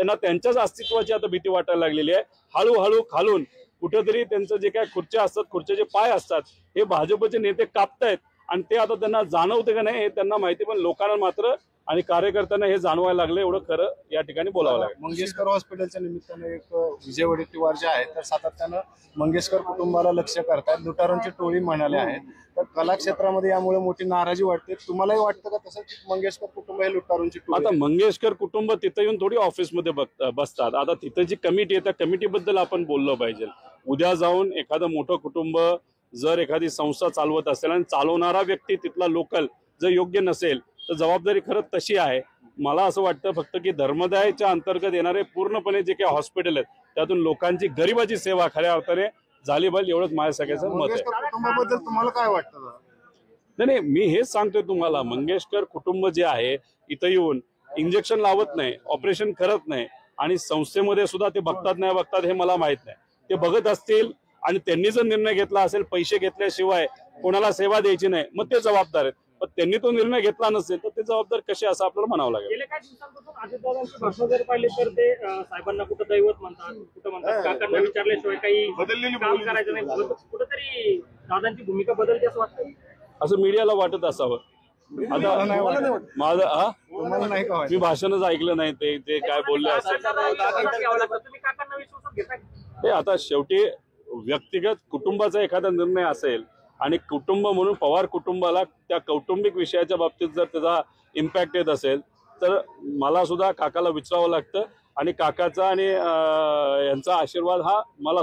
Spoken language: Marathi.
त्यांना त्यांच्याच अस्तित्वाची आता भीती वाटायला लागलेली आहे। हळूहळू खालून कुठेतरी त्यांचं जे काय खुर्च्या असतात, खुर्च्याचे पाय असतात, हे भाजपचे नेते कापतायत आणि ते आता त्यांना जाणवते का नाही हे त्यांना माहिती, पण लोकांना मात्र आणि कार्यकर्त्यांना हे जाणवायला लागले, एवढं खरं या ठिकाणी बोलावं लागेल। मंगेशकर हॉस्पिटलच्या निमित्ताने एक विजय वडेट्टीवार जे आहे तर सातत्यानं मंगेशकर कुटुंबाला लक्ष करतायत, लुटारांची टोळी म्हणाले आहेत, तर कला क्षेत्रामध्ये यामुळे मोठी नाराजी वाटते। तुम्हालाही वाटतं का तसं की मंगेशकर कुटुंब हे लुटारांची टोळी? आता मंगेशकर कुटुंब तिथं येऊन थोडी ऑफिसमध्ये बसतात, आता तिथं जी कमिटी आहे त्या कमिटीबद्दल आपण बोललो पाहिजे। उद्या जाऊन एखादं मोठं कुटुंब जर एखादी संस्था चालवत असेल आणि चालवणारा व्यक्ती तिथला लोकल जर योग्य नसेल तर जबाबदारी खरंच तशी आहे। मला असं वाटतं फक्त की धर्मदायच्या अंतर्गत येणारे पूर्णपणे जे काही हॉस्पिटल आहेत त्यातून लोकांची गरिबाची सेवा खऱ्या अर्थाने झाली पाहिजे, एवढंच माझ्या सगळ्याचं मत आहे। कुटुंबाबद्दल तुम्हाला काय वाटतं? नाही, मी हेच सांगतोय तुम्हाला, मंगेशकर कुटुंब जे आहे इथं येऊन इंजेक्शन लावत नाही, ऑपरेशन करत नाही आणि संस्थेमध्ये सुद्धा ते बघतात नाही बघतात हे मला माहित नाही। ते बघत असतील आणि त्यांनी जर निर्णय घेतला असेल पैसे घेतल्याशिवाय कोणाला सेवा द्यायची नाही, मग ते जबाबदार आहेत। पण त्यांनी तो निर्णय घेतला नसेल तर ते जबाबदार कसे असं आपल्याला म्हणावं लागेल। गेल्या काही दिवसांपासून अजितदादांची भाषण जर पाहिली तर ते साहेबांना कुठं दैवत म्हणतात, कुठं म्हणतात काकांना विचारल्याशिवाय काही काम करायचं नाही, कुठंतरी दादांची भूमिका बदलते असं वाटतं। असं मीडियाला वाटत असावं। आता माझं मी भाषणच ऐकलं नाही, ते काय बोलले असं तुम्ही काकांना विश्वासात घेताय? ते आता शेवटी व्यक्तिगत कुटुंबाचा एखादा निर्णय असेल आणि कुटुंब म्हणून पवार कुटुंबाला त्या कौटुंबिक विषयाच्या बाबतीत जर त्याचा इम्पॅक्ट येत असेल तर मला सुद्धा काकाला विचारावं लागतं आणि काकाचा आणि यांचा आशीर्वाद हा मला